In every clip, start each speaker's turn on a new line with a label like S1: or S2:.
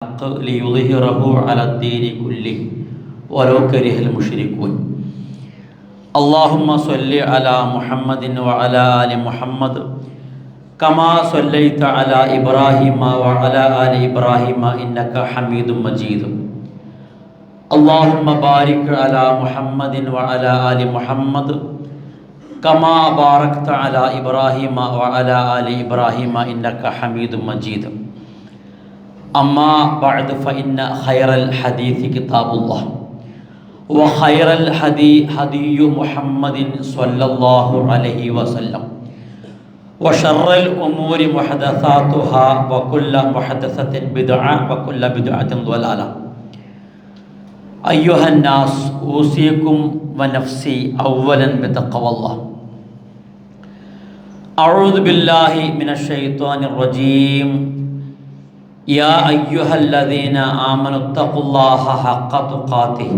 S1: ليظهره على الدين كله ولو كره المشركون اللهم صل على محمد وعلى آل محمد كما صليت على إبراهيم وعلى آل إبراهيم إنك حميد مجيد اللهم بارك على محمد وعلى آل محمد كما باركت على إبراهيم وعلى آل إبراهيم إنك حميد مجيد أما بعد فإن خير الحديث كتاب الله وخير الهدي هدي محمد صلى الله عليه وسلم وشر الأمور محدثاتها وكل محدثة بدعة وكل بدعة ضلالة أيها الناس أوصيكم ونفسي أولا بتقوى الله أعوذ بالله من الشيطان الرجيم يا أيها الذين آمنوا اتقوا الله حق تقاته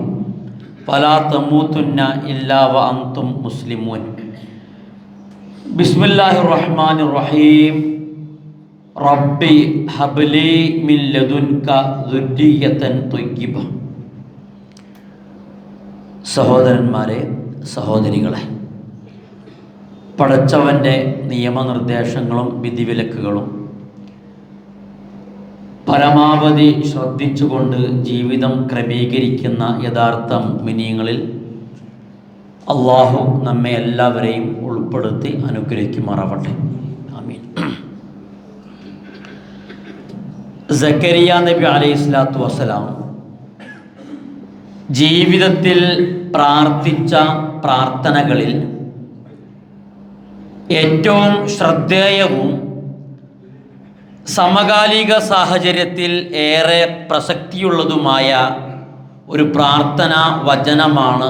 S1: فلا تموتن إلا وأنتم مسلمون بسم الله الرحمن الرحيم ربي هب لي من لدنك ذرية طيبة സഹോദരന്മാരെ, സഹോദരികളെ, പടച്ചവൻ്റെ നിയമനിർദ്ദേശങ്ങളും വിധിവിലക്കുകളും പരമാവധി ശ്രദ്ധിച്ചുകൊണ്ട് ജീവിതം ക്രമീകരിക്കുന്ന യഥാർത്ഥ മുഅ്മിനീങ്ങളിൽ അള്ളാഹു നമ്മെ എല്ലാവരെയും ഉൾപ്പെടുത്തി അനുഗ്രഹിക്കുമാറാവട്ടെ. ആമീൻ. സക്കരിയ നബി അലൈഹിസ്സലാത്തു വസ്സലാം ജീവിതത്തിൽ പ്രാർത്ഥിച്ച പ്രാർത്ഥനകളിൽ ഏറ്റവും ശ്രദ്ധേയവും സമകാലിക സാഹചര്യത്തിൽ ഏറെ പ്രസക്തിയുള്ളതുമായ ഒരു പ്രാർത്ഥനാ വചനമാണ്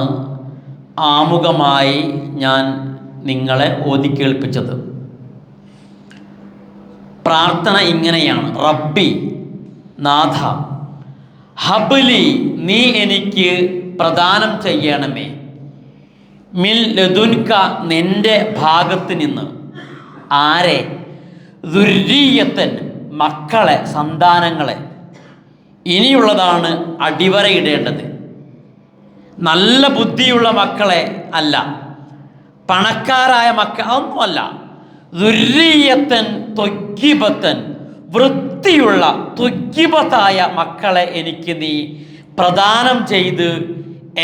S1: ആമുഖമായി ഞാൻ നിങ്ങളെ ഓതിക്കേൾപ്പിച്ചത്. പ്രാർത്ഥന ഇങ്ങനെയാണ്: റബ്ബി, നാഥ, ഹബ്ലി, നീ എനിക്ക് പ്രദാനം ചെയ്യണമേ, മിൻ ലദുൻക, നിന്റെ ഭാഗത്ത് നിന്ന്, ആരെ? ദുർരിയത്തൻ, മക്കളെ, സന്താനങ്ങളെ. ഇനിയുള്ളതാണ് അടിവരയിടേണ്ടത്. നല്ല ബുദ്ധിയുള്ള മക്കളെ അല്ല, പണക്കാരായ മക്കൾ ഒന്നുമല്ല. ദുർരിയത്തൻ ത്വയ്യിബത്തൻ, വൃത്തിയുള്ള ത്വയ്യിബത്തായ മക്കളെ എനിക്ക് നീ പ്രദാനം ചെയ്ത്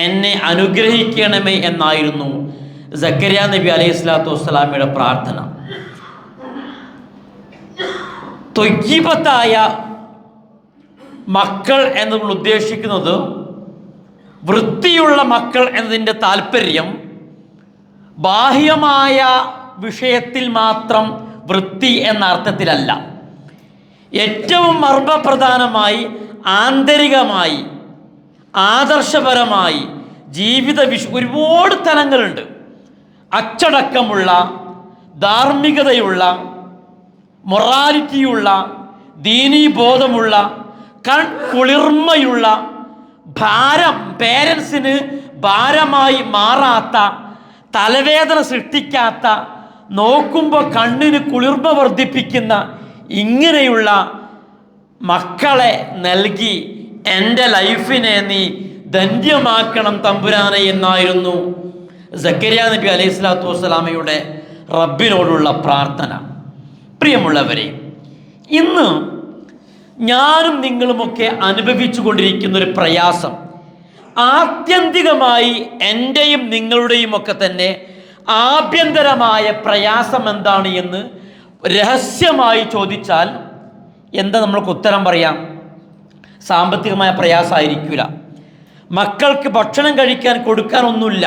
S1: എന്നെ അനുഗ്രഹിക്കണമേ എന്നായിരുന്നു സക്കരിയ നബി അലൈഹിസ്സലാത്തു വസ്സലാമയുടെ പ്രാർത്ഥന. ത്വയ്യിബത്തായ മക്കൾ എന്നതുകൊണ്ട് ഉദ്ദേശിക്കുന്നത്, വൃത്തിയുള്ള മക്കൾ എന്നതിൻ്റെ താല്പര്യം ബാഹ്യമായ വിഷയത്തിൽ മാത്രം വൃത്തി എന്ന അർത്ഥത്തിലല്ല. ഏറ്റവും മർമ്മപ്രധാനമായി ആന്തരികമായി ആദർശപരമായി ഒരുപാട് തലങ്ങളുണ്ട്. അച്ചടക്കമുള്ള, ധാർമ്മികതയുള്ള, മൊറാലിറ്റിയുള്ള, ദീനീബോധമുള്ള, കുളിർമയുള്ള, പേരൻസിന് ഭാരമായി മാറാത്ത, തലവേദന സൃഷ്ടിക്കാത്ത, നോക്കുമ്പോൾ കണ്ണിന് കുളിർമ വർദ്ധിപ്പിക്കുന്ന ഇങ്ങനെയുള്ള മക്കളെ നൽകി എൻ്റെ ലൈഫിനെ നീ ധന്യമാക്കണം തമ്പുരാനെ എന്നായിരുന്നു സക്കരിയ നബി അലൈഹിസ്സലാത്തു വസ്സലാമയുടെ റബ്ബിനോടുള്ള പ്രാർത്ഥന. പ്രിയമുള്ളവരെ, ഇന്ന് ഞാനും നിങ്ങളുമൊക്കെ അനുഭവിച്ചു കൊണ്ടിരിക്കുന്നൊരു പ്രയാസം, ആത്യന്തികമായി എൻ്റെയും നിങ്ങളുടെയും ഒക്കെ തന്നെ ആഭ്യന്തരമായ പ്രയാസം എന്താണ് എന്ന് രഹസ്യമായി ചോദിച്ചാൽ എന്താ നമ്മൾക്ക് ഉത്തരം പറയാം? സാമ്പത്തികമായ പ്രയാസമായിരിക്കില്ല. മക്കൾക്ക് ഭക്ഷണം കഴിക്കാൻ കൊടുക്കാനൊന്നുമില്ല,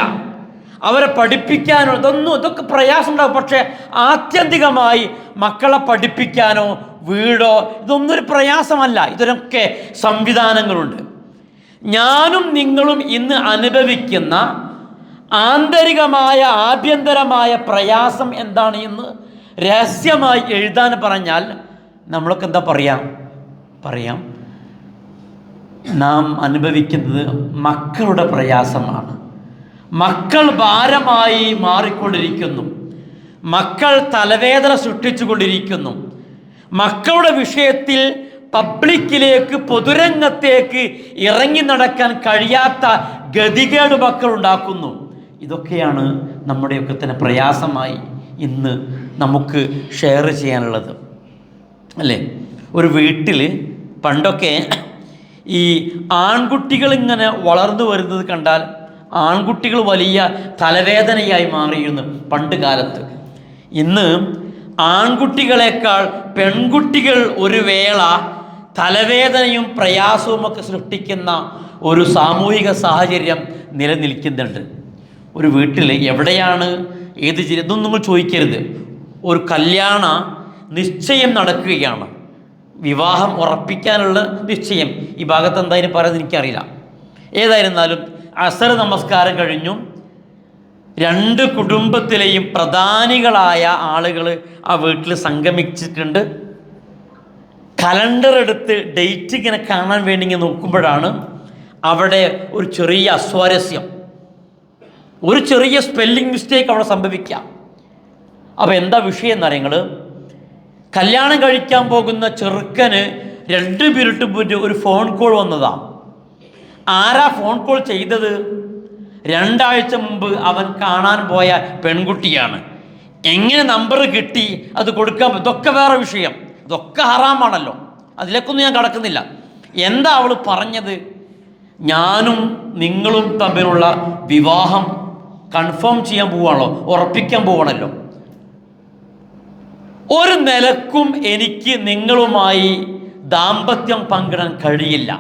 S1: അവരെ പഠിപ്പിക്കാനോ ഇതൊക്കെ പ്രയാസം ഉണ്ടാകും. പക്ഷേ ആത്യന്തികമായി മക്കളെ പഠിപ്പിക്കാനോ വീടോ ഇതൊന്നും ഒരു പ്രയാസമല്ല. ഇതിനൊക്കെ സംവിധാനങ്ങളുണ്ട്. ഞാനും നിങ്ങളും ഇന്ന് അനുഭവിക്കുന്ന ആന്തരികമായ ആഭ്യന്തരമായ പ്രയാസം എന്താണ് എന്ന് രഹസ്യമായി എഴുതാൻ പറഞ്ഞാൽ നമ്മളൊക്കെ എന്താ പറയാം? നാം അനുഭവിക്കുന്നത് മക്കളുടെ പ്രയാസമാണ്. മക്കൾ ഭാരമായി മാറിക്കൊണ്ടിരിക്കുന്നു. മക്കൾ തലവേദന സൃഷ്ടിച്ചു കൊണ്ടിരിക്കുന്നു. മക്കളുടെ വിഷയത്തിൽ പബ്ലിക്കിലേക്ക്, പൊതുരംഗത്തേക്ക് ഇറങ്ങി നടക്കാൻ കഴിയാത്ത ഗതികേട് മക്കൾ ഉണ്ടാക്കുന്നു. ഇതൊക്കെയാണ് നമ്മുടെയൊക്കെ തന്നെ പ്രയാസമായി ഇന്ന് നമുക്ക് ഷെയർ ചെയ്യാനുള്ളത്, അല്ലേ? ഒരു വീട്ടിൽ പണ്ടൊക്കെ ഈ ആൺകുട്ടികൾ ഇങ്ങനെ വളർന്നു വരുന്നത് കണ്ടാൽ ആൺകുട്ടികൾ വലിയ തലവേദനയായി മാറിയിരുന്നു പണ്ട് കാലത്ത്. ഇന്ന് ആൺകുട്ടികളെക്കാൾ പെൺകുട്ടികൾ ഒരു വേള തലവേദനയും പ്രയാസവുമൊക്കെ സൃഷ്ടിക്കുന്ന ഒരു സാമൂഹിക സാഹചര്യം നിലനിൽക്കുന്നുണ്ട്. ഒരു വീട്ടിൽ എവിടെയാണ്, ഏത് ഇതൊന്നും നിങ്ങൾ ചോദിക്കരുത്. ഒരു കല്യാണ നിശ്ചയം നടക്കുകയാണ്, വിവാഹം ഉറപ്പിക്കാനുള്ള നിശ്ചയം. ഈ ഭാഗത്ത് എന്തായാലും പറയുന്നത് എനിക്കറിയില്ല. ഏതായിരുന്നാലും അസർ നമസ്കാരം കഴിഞ്ഞു. രണ്ട് കുടുംബത്തിലെയും പ്രധാനികളായ ആളുകൾ ആ വീട്ടിൽ സംഗമിച്ചിട്ടുണ്ട്. കലണ്ടർ എടുത്ത് ഡേറ്റ് ഇങ്ങനെ കാണാൻ വേണ്ടി ഇങ്ങനെ നോക്കുമ്പോഴാണ് അവിടെ ഒരു ചെറിയ അസ്വാരസ്യം, ഒരു ചെറിയ സ്പെല്ലിംഗ് മിസ്റ്റേക്ക് അവിടെ സംഭവിക്കാം. അപ്പോൾ എന്താ വിഷയം എന്നറിയങ്ങൾ, കല്യാണം കഴിക്കാൻ പോകുന്ന ചെറുക്കന് 2 മിനിറ്റ് മുന്നേ ഒരു ഫോൺ കോൾ വന്നതാണ്. ആരാ ഫോൺ കോൾ ചെയ്തത്? 2 ആഴ്ച മുമ്പ് അവൻ കാണാൻ പോയ പെൺകുട്ടിയാണ്. എങ്ങനെ നമ്പർ കിട്ടി, അത് കൊടുക്കാൻ, ഇതൊക്കെ വേറെ വിഷയം, ഇതൊക്കെ ഹറാമാണല്ലോ, അതിലേക്കൊന്നും ഞാൻ കടക്കുന്നില്ല. എന്താ അവൾ പറഞ്ഞത്? ഞാനും നിങ്ങളും തമ്മിലുള്ള വിവാഹം കൺഫേം ചെയ്യാൻ പോവാണല്ലോ, ഉറപ്പിക്കാൻ പോവാണല്ലോ. ഒരു നിലക്കും എനിക്ക് നിങ്ങളുമായി ദാമ്പത്യം പങ്കിടാൻ കഴിയില്ല.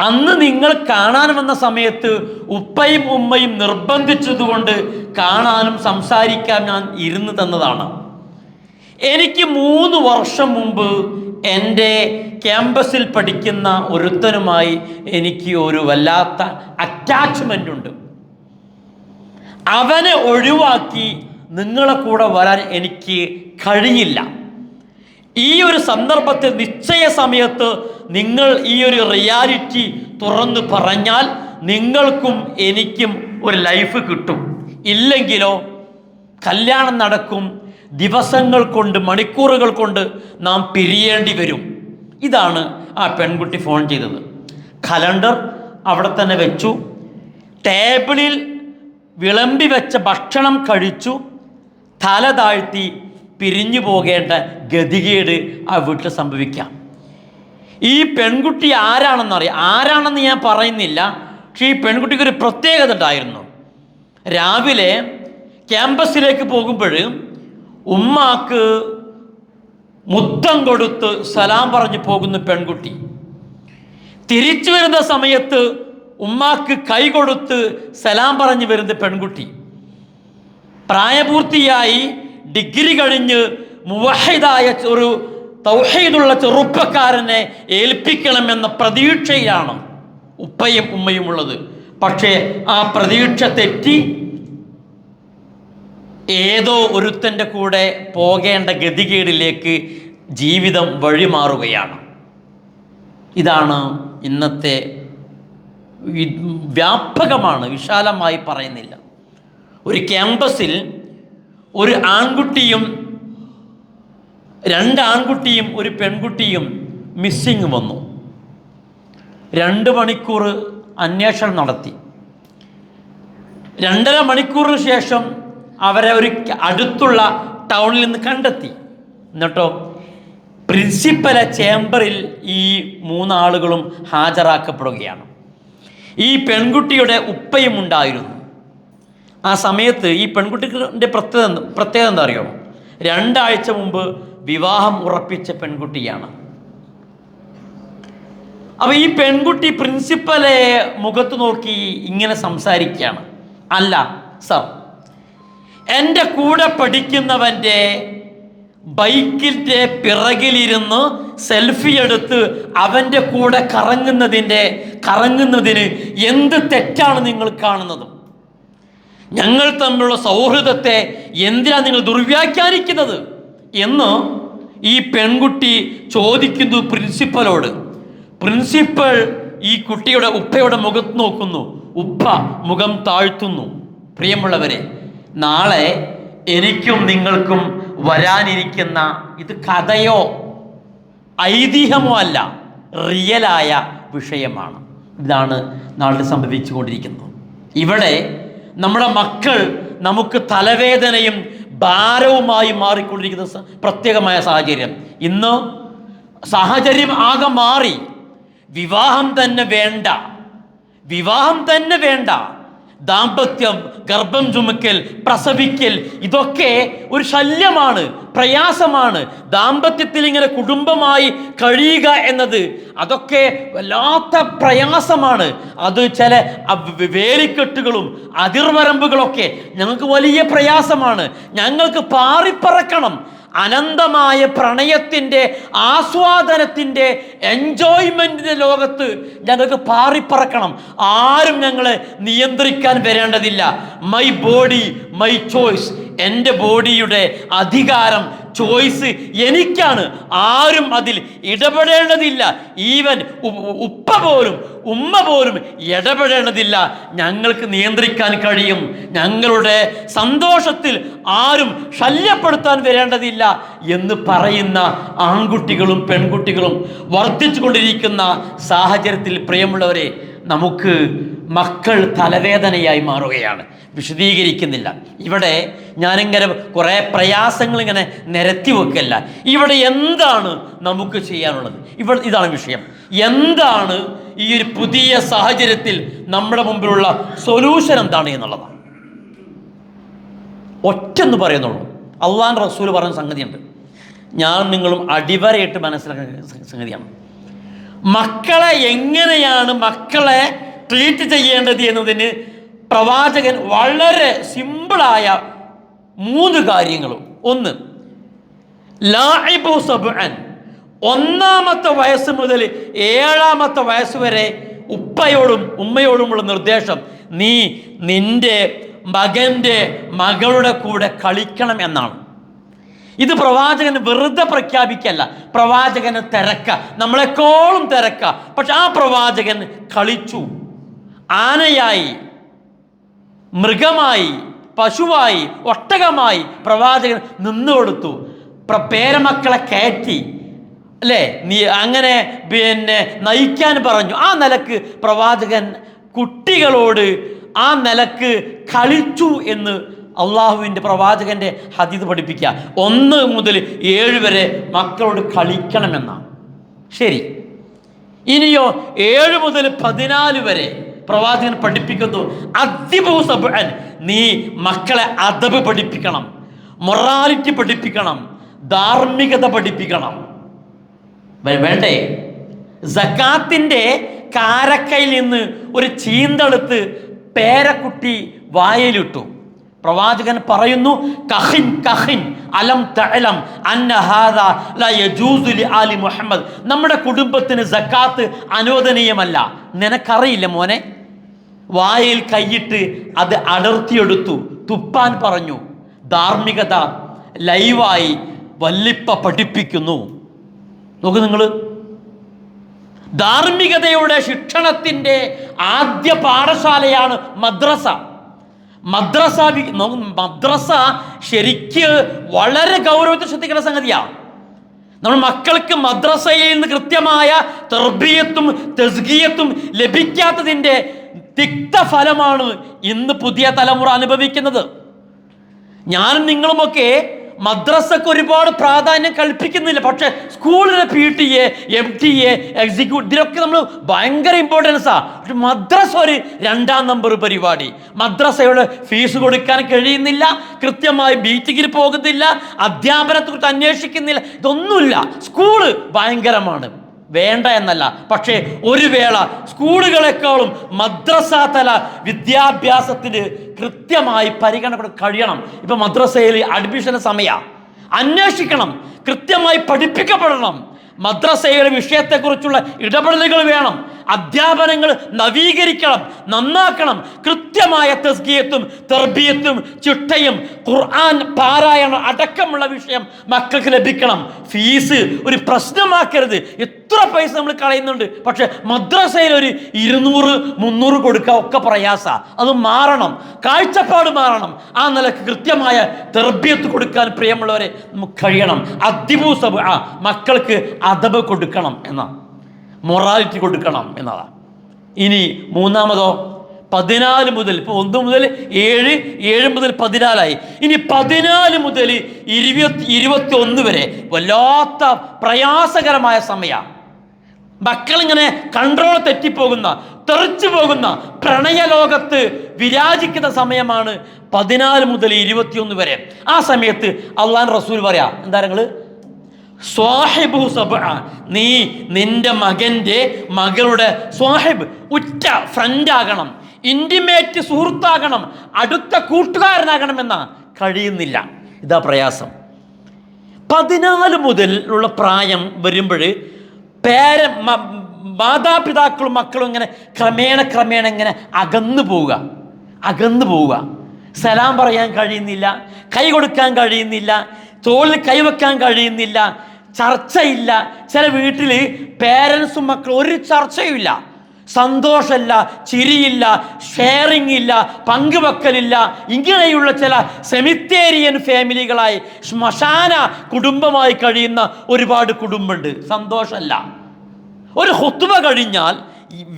S1: അന്ന് നിങ്ങൾ കാണാൻ വന്ന സമയത്ത് ഉപ്പയും ഉമ്മയും നിർബന്ധിച്ചതുകൊണ്ട് കാണാനും സംസാരിക്കാൻ ഞാൻ ഇരുന്ന് തന്നതാണ്. എനിക്ക് 3 വർഷം മുമ്പ് എൻ്റെ ക്യാമ്പസിൽ പഠിക്കുന്ന ഒരുത്തനുമായി എനിക്ക് ഒരു വല്ലാത്ത അറ്റാച്ച്മെൻ്റ് ഉണ്ട്. അവനെ ഒഴിവാക്കി നിങ്ങളെ കൂടെ വരാൻ എനിക്ക് കഴിയില്ല. ഈ ഒരു സന്ദർഭത്തിൽ, നിശ്ചയ സമയത്ത് നിങ്ങൾ ഈ ഒരു റിയാലിറ്റി തുറന്നു പറഞ്ഞാൽ നിങ്ങൾക്കും എനിക്കും ഒരു ലൈഫ് കിട്ടും. ഇല്ലെങ്കിലോ കല്യാണം നടക്കും, ദിവസങ്ങൾ കൊണ്ട്, മണിക്കൂറുകൾ കൊണ്ട് നാം പിരിയേണ്ടി വരും. ഇതാണ് ആ പെൺകുട്ടി ഫോൺ ചെയ്തത്. കലണ്ടർ അവിടെ തന്നെ വെച്ചു, ടേബിളിൽ വിളമ്പി വെച്ച ഭക്ഷണം കഴിച്ചു, തല താഴ്ത്തി പിരിഞ്ഞു പോകേണ്ട ഗതികേട് ആ വീട്ടിൽ സംഭവിക്കാം. ഈ പെൺകുട്ടി ആരാണെന്നറിയാം, ആരാണെന്ന് ഞാൻ പറയുന്നില്ല. പക്ഷേ ഈ പെൺകുട്ടിക്കൊരു പ്രത്യേകത ഉണ്ടായിരുന്നു. രാവിലെ ക്യാമ്പസിലേക്ക് പോകുമ്പോൾ ഉമ്മാക്ക് മുത്തം കൊടുത്ത് സലാം പറഞ്ഞു പോകുന്ന പെൺകുട്ടി, തിരിച്ചു വരുന്ന സമയത്ത് ഉമ്മാക്ക് കൈ കൊടുത്ത് സലാം പറഞ്ഞു വരുന്ന പെൺകുട്ടി, പ്രായപൂർത്തിയായി ഡിഗ്രി കഴിഞ്ഞ് മുവഹിദായ ഒരു തൗഹീദുള്ള ചെറുപ്പക്കാരനെ ഏൽപ്പിക്കണമെന്ന പ്രതീക്ഷയിലാണ് ഉപ്പയും ഉമ്മയും ഉള്ളത്. പക്ഷേ ആ പ്രതീക്ഷ തെറ്റി ഏതോ ഒരുത്തൻ്റെ കൂടെ പോകേണ്ട ഗതികേടിലേക്ക് ജീവിതം വഴിമാറുകയാണ്. ഇതാണ് ഇന്നത്തെ, വ്യാപകമാണ്, വിശാലമായി പറയുന്നില്ല. ഒരു ക്യാമ്പസിൽ ഒരു ആൺകുട്ടിയും 2 ആൺകുട്ടിയും ഒരു പെൺകുട്ടിയും മിസ്സിങ് വന്നു. 2 മണിക്കൂർ അന്വേഷണം നടത്തി. 2.5 മണിക്കൂറിന് ശേഷം അവരെ ഒരു അടുത്തുള്ള ടൗണിൽ നിന്ന് കണ്ടെത്തി. എന്നിട്ടോ പ്രിൻസിപ്പലെ ചേംബറിൽ ഈ 3 ആളുകളും ഹാജരാക്കപ്പെടുകയാണ്. ഈ പെൺകുട്ടിയുടെ ഉപ്പയും ഉണ്ടായിരുന്നു. ആ സമയത്ത് ഈ പെൺകുട്ടിയുടെ പ്രത്യേകത എന്താ അറിയോ? 2 ആഴ്ച മുമ്പ് വിവാഹം ഉറപ്പിച്ച പെൺകുട്ടിയാണ്. അപ്പോൾ ഈ പെൺകുട്ടി പ്രിൻസിപ്പലെ മുഖത്ത് നോക്കി ഇങ്ങനെ സംസാരിക്കുകയാണ്. അല്ല സർ, എൻ്റെ കൂടെ പഠിക്കുന്നവൻ്റെ ബൈക്കിൻ്റെ പിറകിലിരുന്ന് സെൽഫി എടുത്ത് അവൻ്റെ കൂടെ കറങ്ങുന്നതിന് എന്ത് തെറ്റാണ് നിങ്ങൾ കാണുന്നത്? ഞങ്ങൾ തമ്മിലുള്ള സൗഹൃദത്തെ എന്തിനാണ് നിങ്ങൾ ദുർവ്യാഖ്യാനിക്കുന്നത് എന്ന് ഈ പെൺകുട്ടി ചോദിക്കുന്നു പ്രിൻസിപ്പലോട്. പ്രിൻസിപ്പൽ ഈ കുട്ടിയുടെ ഉപ്പയുടെ മുഖത്ത് നോക്കുന്നു. ഉപ്പ മുഖം താഴ്ത്തുന്നു. പ്രിയമുള്ളവരെ, നാളെ എനിക്കും നിങ്ങൾക്കും വരാനിരിക്കുന്ന ഇത് കഥയോ ഐതിഹ്യമോ അല്ല, റിയലായ വിഷയമാണ്. ഇതാണ് നാട്ടിൽ സംഭവിച്ചുകൊണ്ടിരിക്കുന്നത്. ഇവിടെ നമ്മുടെ മക്കൾ നമുക്ക് തലവേദനയും ഭാരവുമായി മാറിക്കൊണ്ടിരിക്കുന്ന പ്രത്യേകമായ സാഹചര്യം. ഇന്ന് സാഹചര്യം ആകെ മാറി. വിവാഹം തന്നെ വേണ്ട. ദാമ്പത്യം, ഗർഭം ചുമക്കൽ, പ്രസവിക്കൽ, ഇതൊക്കെ ഒരു ശല്യമാണ്, പ്രയാസമാണ്. ദാമ്പത്യത്തിൽ ഇങ്ങനെ കുടുംബമായി കഴിയുക എന്നത് അതൊക്കെ വല്ലാത്ത പ്രയാസമാണ്. അത് ചില വേലിക്കെട്ടുകളും അതിർവരമ്പുകളൊക്കെ ഞങ്ങൾക്ക് വലിയ പ്രയാസമാണ്. ഞങ്ങൾക്ക് പാറിപ്പറക്കണം. അനന്തമായ പ്രണയത്തിൻ്റെ, ആസ്വാദനത്തിൻ്റെ, എൻജോയ്മെൻറ്റിൻ്റെ ലോകത്ത് ഞങ്ങൾക്ക് പാറിപ്പറക്കണം. ആരും ഞങ്ങളെ നിയന്ത്രിക്കാൻ വരേണ്ടതില്ല. My body my choice. എൻ്റെ ബോഡിയുടെ അധികാരം, ചോയ്സ് എനിക്കാണ്. ആരും അതിൽ ഇടപെടേണ്ടതില്ല. ഈവൻ ഉമ്മ പോലും ഇടപെടേണ്ടതില്ല. ഞങ്ങൾക്ക് നിയന്ത്രിക്കാൻ കഴിയും. ഞങ്ങളുടെ സന്തോഷത്തിൽ ആരും ശല്യപ്പെടുത്താൻ വരേണ്ടതില്ല എന്ന് പറയുന്ന ആൺകുട്ടികളും പെൺകുട്ടികളും വർദ്ധിച്ചു കൊണ്ടിരിക്കുന്ന സാഹചര്യത്തിൽ പ്രിയമുള്ളവരെ, നമുക്ക് മക്കൾ തലവേദനയായി മാറുകയാണ്. വിശദീകരിക്കുന്നില്ല. ഇവിടെ ഞാനിങ്ങനെ കുറേ പ്രയാസങ്ങൾ ഇങ്ങനെ നിരത്തി വെക്കല്ല. ഇവിടെ എന്താണ് നമുക്ക് ചെയ്യാനുള്ളത്? ഇവിടെ ഇതാണ് വിഷയം. എന്താണ് ഈ ഒരു പുതിയ സാഹചര്യത്തിൽ നമ്മുടെ മുമ്പിലുള്ള സൊല്യൂഷൻ എന്താണ് എന്നുള്ളതാണ്. ഒറ്റെന്ന് പറയുന്നുള്ളൂ. അള്ളാഹുവിൻ്റെ റസൂൽ പറഞ്ഞ സംഗതിയുണ്ട്, ഞാൻ നിങ്ങളും അടിവരയിട്ട് മനസ്സിലാക്കുന്ന സംഗതിയാണ്. മക്കളെ എങ്ങനെയാണ് മക്കളെ ട്രീറ്റ് ചെയ്യേണ്ടത് എന്നതിന് പ്രവാചകൻ വളരെ സിമ്പിളായ 3 കാര്യങ്ങളും. ഒന്ന്, ലാഇബു സബ്അൻ, 1-ാമത്തെ വയസ്സ് മുതൽ 7-ാമത്തെ വയസ്സ് വരെ ഉപ്പയോടും ഉമ്മയോടുമുള്ള നിർദ്ദേശം, നീ നിന്റെ മകൻ്റെ മകളുടെ കൂടെ കളിക്കണം എന്നാണ്. ഇത് പ്രവാചകൻ വെറുതെ പ്രഖ്യാപിക്കല്ല, പ്രവാചകന് തിരക്ക, നമ്മളെക്കോളും തിരക്ക. പക്ഷെ ആ പ്രവാചകൻ കളിച്ചു. ആനയായി, മൃഗമായി, പശുവായി, ഒട്ടകമായി പ്രവാചകൻ നിന്നു കൊടുത്തു. പേരമക്കളെ കയറ്റി, അല്ലേ, നീ അങ്ങനെ നയിക്കാൻ പറഞ്ഞു. ആ നിലക്ക് പ്രവാചകൻ കുട്ടികളോട് ആ നിലക്ക് കളിച്ചു എന്ന് അള്ളാഹുവിൻ്റെ പ്രവാചകൻ്റെ ഹദീസ് പഠിപ്പിക്കുക. 1 മുതൽ 7 വരെ മക്കളോട് കളിക്കണമെന്നാണ്. ശരി, ഇനിയോ 7 മുതൽ 14 വരെ പ്രവാചകൻ പഠിപ്പിക്കുന്നു, അദ്ദിബു സബ്അൻ, നീ മക്കളെ അദബ് പഠിപ്പിക്കണം, മൊറാലിറ്റി പഠിപ്പിക്കണം, ധാർമ്മികത പഠിപ്പിക്കണം. വേണ്ടേ? സക്കാത്തിൻ്റെ കാരക്കയിൽ നിന്ന് ഒരു ചീന്തെടുത്ത് പേരക്കുട്ടി വായലിട്ടു. പ്രവാചകൻ പറയുന്നു, കഹിൻ കഹിൻ അലം തഅലം അന്ന ഹാദാ ലാ യജൂസു ലി ആലി മുഹമ്മദ്, നമ്മുടെ കുടുംബത്തിന് സക്കാത്ത് അനുവദനീയമല്ല. നിനക്കറിയില്ല മോനെ? വായിൽ കൈയിട്ട് അത് അടർത്തിയെടുത്തു, തുപ്പാൻ പറഞ്ഞു. ധാർമ്മികത ലൈവായി വല്ലിപ്പ പഠിപ്പിക്കുന്നു. നോക്കൂ നിങ്ങൾ, ധാർമ്മികതയുടെ ശിക്ഷണത്തിൻ്റെ ആദ്യ പാഠശാലയാണ് മദ്രസ. മദ്രസ ശരിക്ക് വളരെ ഗൗരവത്തിൽ ശ്രദ്ധിക്കേണ്ട സംഗതിയാണ്. നമ്മൾ മക്കൾക്ക് മദ്രസയിൽ നിന്ന് കൃത്യമായ തർബിയത്തും തസ്കിയത്തും ലഭിക്കാത്തതിൻ്റെ തിക്തഫലമാണ് ഇന്ന് പുതിയ തലമുറ അനുഭവിക്കുന്നത്. ഞാനും നിങ്ങളുമൊക്കെ മദ്രസക്ക് ഒരുപാട് പ്രാധാന്യം കൽപ്പിക്കുന്നില്ല. പക്ഷേ സ്കൂളിലെ PTA, MTA, എക്സിക്യൂട്ടീവ്, ഇതിലൊക്കെ നമ്മൾ ഭയങ്കര ഇമ്പോർട്ടൻസാണ്. പക്ഷെ മദ്രസ ഒരു 2-ാം നമ്പർ പരിപാടി. മദ്രസയുടെ ഫീസ് കൊടുക്കാൻ കഴിയുന്നില്ല, കൃത്യമായി മീറ്റിങ്ങിൽ പോകുന്നില്ല, അധ്യാപനത്തെക്കുറിച്ച് അന്വേഷിക്കുന്നില്ല, ഇതൊന്നുമില്ല. സ്കൂള് ഭയങ്കരമാണ്, വേണ്ട എന്നല്ല. പക്ഷേ ഒരു വേള സ്കൂളുകളെക്കാളും മദ്രസ തല വിദ്യാഭ്യാസത്തിന് കൃത്യമായി പരിഗണന കഴിയണം. ഇപ്പം മദ്രസയിൽ അഡ്മിഷന് സമയമാണ്, അന്വേഷിക്കണം, കൃത്യമായി പഠിപ്പിക്കപ്പെടണം. മദ്രസയുടെ വിഷയത്തെക്കുറിച്ചുള്ള ഇടപെടലുകൾ വേണം. അധ്യാപനങ്ങൾ നവീകരിക്കണം, നന്നാക്കണം. കൃത്യമായ തസ്കിയത്തും തർബിയത്തും ചിട്ടയും ഖുർആൻ പാരായണം അടക്കമുള്ള വിഷയം മക്കൾക്ക് ലഭിക്കണം. ഫീസ് ഒരു പ്രശ്നമാക്കരുത്. എത്ര പൈസ നമ്മൾ കളയുന്നുണ്ട്, പക്ഷെ മദ്രസയിൽ ഒരു 200-300 കൊടുക്കുക ഒക്കെ പ്രയാസ. അത് മാറണം, കാഴ്ചപ്പാട് മാറണം. ആ നിലക്ക് കൃത്യമായ തർബിയത്ത് കൊടുക്കാൻ പ്രിയമുള്ളവരെ നമുക്ക് കഴിയണം. അദ്ദിബു സബ്അ, മക്കൾക്ക് അദബ് കൊടുക്കണം എന്നാ, മൊറാലിറ്റി കൊടുക്കണം എന്നതാ. ഇനി മൂന്നാമതോ 14 മുതൽ, ഇപ്പോൾ 1 മുതൽ 7, 7 മുതൽ 14ആയി. ഇനി 14 മുതൽ 21 വരെ വല്ലാത്ത പ്രയാസകരമായ സമയമാണ്. മക്കളിങ്ങനെ കൺട്രോൾ തെറ്റിപ്പോകുന്ന, തെറിച്ചു പോകുന്ന പ്രണയലോകത്ത് വിരാജിക്കുന്ന സമയമാണ് 14 മുതൽ 21 വരെ. ആ സമയത്ത് അള്ളാഹുവിന്റെ റസൂൽ പറയാ, എന്താ നിങ്ങൾ സ്വാഹിബു സബ്അ, നീ നിന്റെ മകൻ്റെ മകളുടെ സ്വാഹിബ്, ഉറ്റ ഫ്രണ്ടാകണം, ഇൻറ്റിമേറ്റ് സുഹൃത്താകണം, അടുത്ത കൂട്ടുകാരനാകണമെന്ന കഴിയുന്നില്ല. ഇതാ പ്രയാസം. 14 മുതൽ ഉള്ള പ്രായം വരുമ്പോൾ മാതാപിതാക്കളും മക്കളും ഇങ്ങനെ ക്രമേണ ഇങ്ങനെ അകന്നു പോവുക. സലാം പറയാൻ കഴിയുന്നില്ല, കൈ കൊടുക്കാൻ കഴിയുന്നില്ല, തോളിൽ കൈവെക്കാൻ കഴിയുന്നില്ല, ചർച്ചയില്ല. ചില വീട്ടിൽ പേരൻസും മക്കളും ഒരു ചർച്ചയുമില്ല, സന്തോഷമില്ല, ചിരിയില്ല, ഷെയറിംഗ് ഇല്ല, പങ്കുവെക്കലില്ല. ഇങ്ങനെയുള്ള ചില സെമിത്തേരിയൻ ഫാമിലികളായി, ശ്മശാന കുടുംബമായി കഴിയുന്ന ഒരുപാട് കുടുംബമുണ്ട്. സന്തോഷമല്ല. ഒരു ഖുത്ബ കഴിഞ്ഞാൽ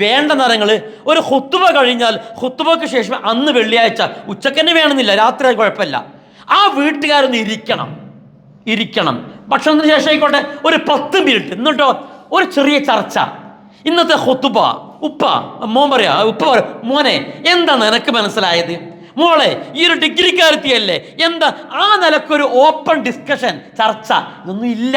S1: വേണ്ട നിറങ്ങൾ, ഒരു ഖുത്ബ കഴിഞ്ഞാൽ ഖുത്ബയ്ക്ക് ശേഷം അന്ന് വെള്ളിയാഴ്ച ഉച്ചക്കന്നെ വേണമെന്നില്ല, രാത്രി കുഴപ്പമില്ല, ആ വീട്ടുകാരൊന്ന് ഇരിക്കണം. ഭക്ഷണത്തിന് ശേഷം ആയിക്കോട്ടെ ഒരു 10 മിനിറ്റ്, എന്നിട്ടോ ഒരു ചെറിയ ചർച്ച. ഇന്നത്തെ ഖുത്ബ മോൻ പറയാ, ഉപ്പ പറയാ, മോനെ എന്താ നിനക്ക് മനസ്സിലായത്, മോളെ ഈ ഒരു ഡിഗ്രിക്കാരത്തിയല്ലേ, എന്താ? ആ നിലക്കൊരു ഓപ്പൺ ഡിസ്കഷൻ, ചർച്ച ഇതൊന്നും ഇല്ല.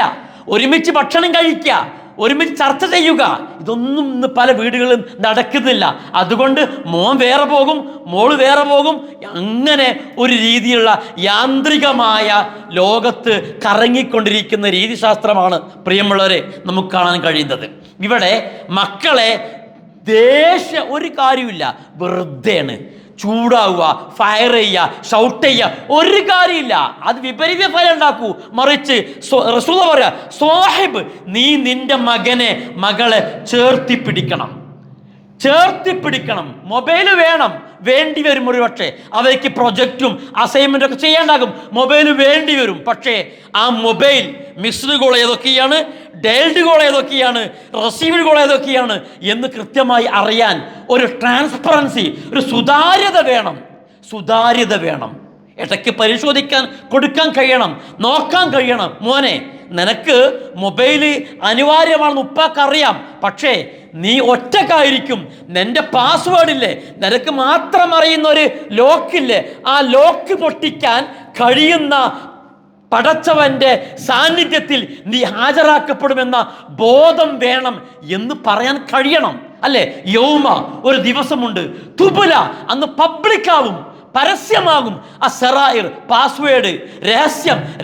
S1: ഒരുമിച്ച് ഭക്ഷണം കഴിക്കുക, ഒരുമിച്ച് ചർച്ച ചെയ്യുക, ഇതൊന്നും ഇന്ന് പല വീടുകളിലും നടക്കുന്നില്ല. അതുകൊണ്ട് മോൻ വേറെ പോകും, മോള് വേറെ പോകും. അങ്ങനെ ഒരു രീതിയിലുള്ള യാന്ത്രികമായ ലോകത്ത് കറങ്ങിക്കൊണ്ടിരിക്കുന്ന രീതിശാസ്ത്രമാണ് പ്രിയമുള്ളവരെ നമുക്ക് കാണാൻ കഴിയുന്നത്. ഇവിടെ മക്കളെ ഒരു കാര്യമില്ല, വെറുതെയാണ് ചൂടാവുക, ഫയർ ചെയ്യുക, ഷൗട്ട് ചെയ്യുക, ഒരു കാര്യമില്ല. അത് വിപരീത ഫലം ഉണ്ടാക്കൂ. മറിച്ച് റസൂൽ പറയാ, സ്വാഹിബ്, നീ നിന്റെ മകളെ ചേർത്തി പിടിക്കണം. മൊബൈല് വേണ്ടി വരും. ഒരു പക്ഷേ അവയ്ക്ക് പ്രൊജക്റ്റും അസൈൻമെൻറ്റും ഒക്കെ ചെയ്യാണ്ടാകും, മൊബൈൽ വേണ്ടി വരും. പക്ഷേ ആ മൊബൈൽ മിസ്ഡ് കോൾ ഏതൊക്കെയാണ്, ഡയൽഡ് കോൾ ഏതൊക്കെയാണ്, റിസീവ്ഡ് കോൾ ഏതൊക്കെയാണ് എന്ന് കൃത്യമായി അറിയാൻ ഒരു ട്രാൻസ്പറൻസി, ഒരു സുതാര്യത വേണം. ഇടയ്ക്ക് പരിശോധിക്കാൻ കൊടുക്കാൻ കഴിയണം, നോക്കാൻ കഴിയണം. മോനെ, നിനക്ക് മൊബൈല് അനിവാര്യമാണെന്ന് ഉപ്പാക്കറിയാം, പക്ഷേ നീ ഒറ്റക്കായിരിക്കും. നിന്റെ പാസ്വേഡില്ലേ, നിനക്ക് മാത്രം അറിയുന്ന ഒരു ലോക്കില്ലേ, ആ ലോക്ക് പൊട്ടിക്കാൻ കഴിയുന്ന പടച്ചവന്റെ സാന്നിധ്യത്തിൽ നീ ഹാജരാക്കപ്പെടുമെന്ന ബോധം വേണം എന്ന് പറയാൻ കഴിയണം. അല്ലേ? യൗമ, ഒരു ദിവസമുണ്ട്, തുബുല, അന്ന് പബ്ലിക്കാവും, പരസ്യമാകും. അസറായിർ, പാസ്വേഡ്,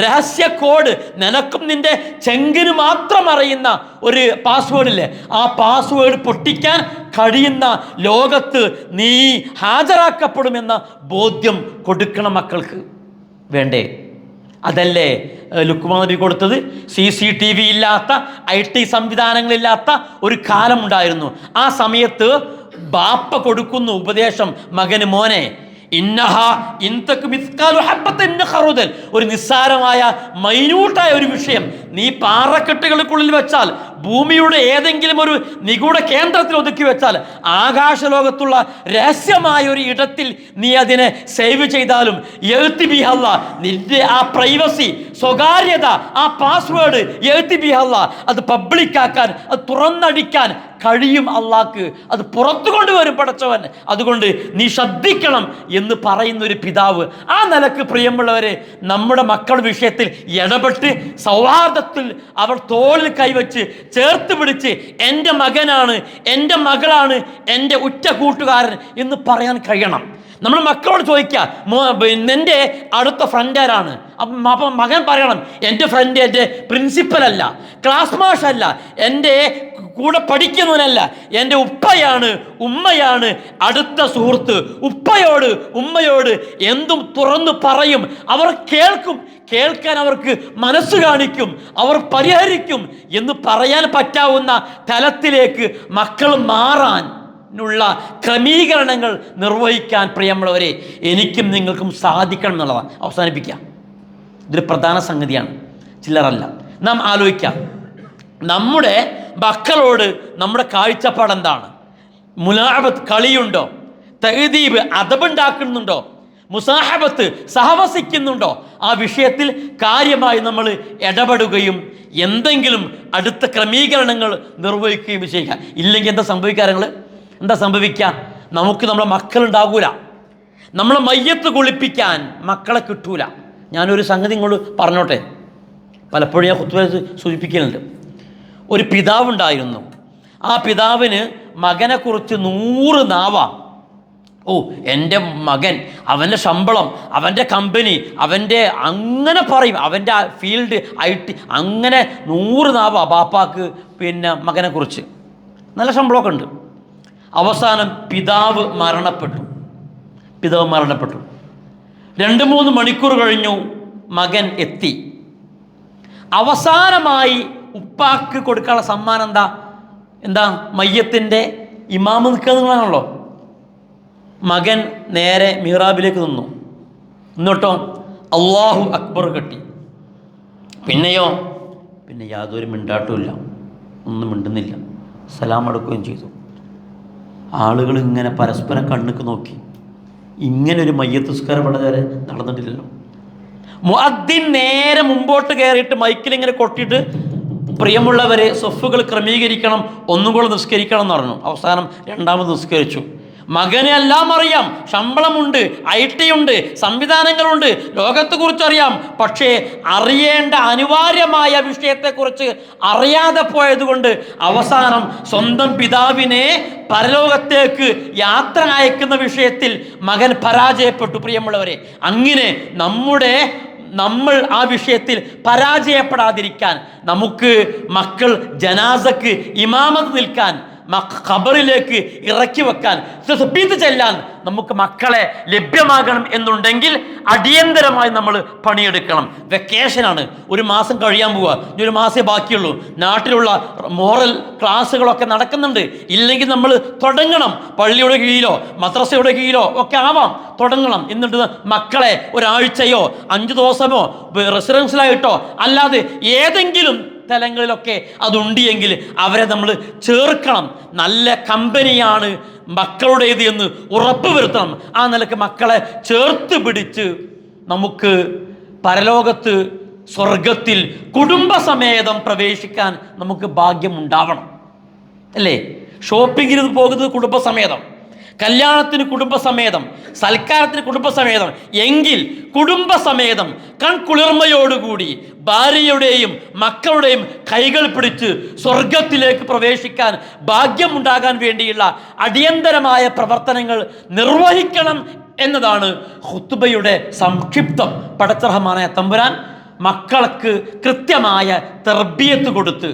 S1: രഹസ്യ കോഡ്, നിനക്കും നിന്റെ ചെങ്കിന് മാത്രം അറിയുന്ന ഒരു പാസ്വേഡില്ലേ, ആ പാസ്വേഡ് പൊട്ടിക്കാൻ കഴിയുന്ന ലോകത്ത് നീ ഹാജരാക്കപ്പെടുമെന്ന ബോധ്യം കൊടുക്കണം മക്കൾക്ക്. വേണ്ടേ? അതല്ലേ ലുക്മാൻ നബി കൊടുത്തത്? CCTV ഇല്ലാത്ത, IT സംവിധാനങ്ങളില്ലാത്ത ഒരു കാലമുണ്ടായിരുന്നു. ആ സമയത്ത് ബാപ്പ കൊടുക്കുന്നു ഉപദേശം മകന്, മോനെ, ഒരു നിസ്സാരമായ മൈന്യൂട്ടായ ഒരു വിഷയം നീ പാറക്കെട്ടുകൾക്കുള്ളിൽ വെച്ചാൽ, ഭൂമിയുടെ ഏതെങ്കിലും ഒരു നിഗൂഢ കേന്ദ്രത്തിൽ ഒതുക്കി വെച്ചാൽ, ആകാശലോകത്തുള്ള രഹസ്യമായ ഒരു ഇടത്തിൽ നീ അതിനെ സേവ് ചെയ്താലും നിന്റെ ആ പ്രൈവസി, സ്വകാര്യത, ആ പാസ്വേഡ് അത് പബ്ലിക്കാക്കാൻ, അത് തുറന്നടിക്കാൻ കഴിയും അള്ളാഹ്ക്ക്. അത് പുറത്തു കൊണ്ടുവരും പടച്ചവൻ. അതുകൊണ്ട് നീ ശ്രദ്ധിക്കണം എന്ന് പറയുന്ന ഒരു പിതാവ്. ആ നിലക്ക് പ്രിയമുള്ളവരെ, നമ്മുടെ മക്കളുടെ വിഷയത്തിൽ ഇടപെട്ട് സൗഹാർദ്ദത്തിൽ അവർ തോളിൽ കൈവച്ച് ചേർത്ത് പിടിച്ച് എൻ്റെ മകനാണ്, എൻ്റെ മകളാണ്, എൻ്റെ ഉറ്റ കൂട്ടുകാരൻ എന്ന് പറയാൻ കഴിയണം. നമ്മൾ മക്കളോട് ചോദിക്കുക, എൻ്റെ അടുത്ത ഫ്രണ്ട് ആരാണ്? അപ്പം മകൻ പറയണം, എൻ്റെ ഫ്രണ്ട് എൻ്റെ പ്രിൻസിപ്പൽ അല്ല, ക്ലാസ് മാഷ് അല്ല, എൻ്റെ കൂടെ പഠിക്കുന്നവനല്ല, എൻ്റെ ഉപ്പയാണ്, ഉമ്മയാണ് അടുത്ത സുഹൃത്ത്. ഉപ്പയോട് ഉമ്മയോട് എന്തും തുറന്നു പറയും, അവർ കേൾക്കും, കേൾക്കാൻ അവർക്ക് മനസ്സ് കാണിക്കും, അവർ പരിഹരിക്കും എന്ന് പറയാൻ പറ്റാവുന്ന തലത്തിലേക്ക് മക്കൾ മാറാൻ ുള്ള ക്രമീകരണങ്ങൾ നിർവഹിക്കാൻ പ്രിയമുള്ളവരെ എനിക്കും നിങ്ങൾക്കും സാധിക്കണം എന്നുള്ളതാണ്. അവസാനിപ്പിക്കാം. ഇതൊരു പ്രധാന സംഗതിയാണ്, ചില്ലറല്ല. നാം ആലോചിക്കാം, നമ്മുടെ മക്കളോട് നമ്മുടെ കാഴ്ചപ്പാട് എന്താണ്? മുലാഅബത്ത്, കളിയുണ്ടോ? തഹ്ദീബ്, അദബുണ്ടാക്കുന്നുണ്ടോ? മുസാഹബത്ത്, സഹവസിക്കുന്നുണ്ടോ? ആ വിഷയത്തിൽ കാര്യമായി നമ്മൾ ഇടപെടുകയും എന്തെങ്കിലും അടുത്ത ക്രമീകരണങ്ങൾ നിർവഹിക്കുകയും ചെയ്യുക. ഇല്ലെങ്കിൽ എന്താ സംഭവിക്കാറുകൾ? എന്താ സംഭവിക്കുക? നമുക്ക് നമ്മളെ മക്കളുണ്ടാകൂല. നമ്മളെ മയ്യത്ത് കുളിപ്പിക്കാൻ മക്കളെ കിട്ടൂല. ഞാനൊരു സംഗതി ഇങ്ങോട്ട് പറഞ്ഞോട്ടെ, പലപ്പോഴും ഞാൻ ഖുത്ബയിൽ സൂചിപ്പിക്കുന്നുണ്ട്. ഒരു പിതാവുണ്ടായിരുന്നു. ആ പിതാവിന് മകനെക്കുറിച്ച് 100 നാവാം. ഓ, എൻ്റെ മകൻ, അവൻ്റെ ശമ്പളം, അവൻ്റെ കമ്പനി, അവൻ്റെ അങ്ങനെ പറയും, അവൻ്റെ ഫീൽഡ്, IT, അങ്ങനെ 100 നാവാ ബാപ്പാക്ക് മകനെക്കുറിച്ച്. നല്ല ശമ്പളമൊക്കെ ഉണ്ട്. അവസാനം പിതാവ് മരണപ്പെട്ടു. 2-3 മണിക്കൂർ കഴിഞ്ഞു, മകൻ എത്തി. അവസാനമായി ഉപ്പാക്ക് കൊടുക്കാനുള്ള സമ്മാനം എന്താ? മയ്യത്തിൻ്റെ ഇമാമ് നിൽക്കുന്നതാണല്ലോ. മകൻ നേരെ മിഹ്റാബിലേക്ക് നിന്നു. എന്നിട്ടോ അല്ലാഹു അക്ബർ കെട്ടി. പിന്നെ യാതൊരു മിണ്ടാട്ടുമില്ല, ഒന്നും മിണ്ടുന്നില്ല. സലാം അടക്കുകയും ചെയ്തു. ആളുകൾ ഇങ്ങനെ പരസ്പരം കണ്ണുക്ക് നോക്കി. ഇങ്ങനൊരു മയ്യത്ത് നിസ്കാരം വരെ നടന്നിട്ടില്ലല്ലോ. മുഅദ്ദിൻ നേരെ മുമ്പോട്ട് കയറിയിട്ട് മൈക്കിലിങ്ങനെ കൊട്ടിയിട്ട്, പ്രിയമുള്ളവരെ സൊഫുകൾ ക്രമീകരിക്കണം, ഒന്നും കൂടെ നിസ്കരിക്കണം എന്ന് പറഞ്ഞു. അവസാനം 2ാമത് നിസ്കരിച്ചു. മകനെ എല്ലാം അറിയാം, ശമ്പളമുണ്ട്, IT ഉണ്ട്, സംവിധാനങ്ങളുണ്ട്, ലോകത്തെക്കുറിച്ച് അറിയാം. പക്ഷേ അറിയേണ്ട അനിവാര്യമായ വിഷയത്തെക്കുറിച്ച് അറിയാതെ പോയതുകൊണ്ട് അവസാനം സ്വന്തം പിതാവിനെ പരലോകത്തേക്ക് യാത്ര അയക്കുന്ന വിഷയത്തിൽ മകൻ പരാജയപ്പെട്ടു. പ്രിയമുള്ളവരെ, അങ്ങനെ നമ്മൾ ആ വിഷയത്തിൽ പരാജയപ്പെടാതിരിക്കാൻ നമുക്ക് മക്കൾ ജനാസക്ക് ഇമാമത്ത് നിൽക്കാൻ, ഖബറിലേക്ക് ഇറക്കി വെക്കാൻ, തസ്ബീഹ് ചെല്ലാൻ നമുക്ക് മക്കളെ ലഭ്യമാകണം എന്നുണ്ടെങ്കിൽ അടിയന്തരമായി നമ്മൾ പണിയെടുക്കണം. വെക്കേഷനാണ്, 1 മാസം കഴിയാൻ പോവുക, ഇനി 1 മാസമേ ബാക്കിയുള്ളൂ. നാട്ടിലുള്ള മോറൽ ക്ലാസ്സുകളൊക്കെ നടക്കുന്നുണ്ട്. ഇല്ലെങ്കിൽ നമ്മൾ തുടങ്ങണം. പള്ളിയുടെ കീഴിലോ മദ്രസയുടെ കീഴിലോ ഒക്കെ ആവാം, തുടങ്ങണം. എന്നിട്ട് മക്കളെ ഒരാഴ്ചയോ 5 ദിവസമോ റെസിഡൻഷ്യലായിട്ടോ അല്ലാതെ ഏതെങ്കിലും തലങ്ങളിലൊക്കെ അതുണ്ട് എങ്കിൽ അവരെ നമ്മൾ ചേർക്കണം. നല്ല കമ്പനിയാണ് മക്കളുടേത് എന്ന് ഉറപ്പ് വരുത്തണം. ആ നിലക്ക് മക്കളെ ചേർത്ത് പിടിച്ച് നമുക്ക് പരലോകത്ത് സ്വർഗത്തിൽ കുടുംബസമേതം പ്രവേശിക്കാൻ നമുക്ക് ഭാഗ്യമുണ്ടാവണം, അല്ലേ? ഷോപ്പിങ്ങിന് പോകുന്നത് കുടുംബസമേതം, കല്യാണത്തിന് കുടുംബസമേതം, സൽക്കാരത്തിന് കുടുംബസമേതം. എങ്കിൽ കുടുംബസമേതം കൺകുളിർമയോടുകൂടി ഭാര്യയുടെയും മക്കളുടെയും കൈകൾ പിടിച്ച് സ്വർഗത്തിലേക്ക് പ്രവേശിക്കാൻ ഭാഗ്യമുണ്ടാകാൻ വേണ്ടിയുള്ള അടിയന്തരമായ പ്രവർത്തനങ്ങൾ നിർവഹിക്കണം എന്നതാണ് ഖുത്ബയുടെ സംക്ഷിപ്തം. പടച്ച റഹ്മാനായ തമ്പുരാൻ മക്കൾക്ക് കൃത്യമായ തർബിയത്ത് കൊടുത്ത്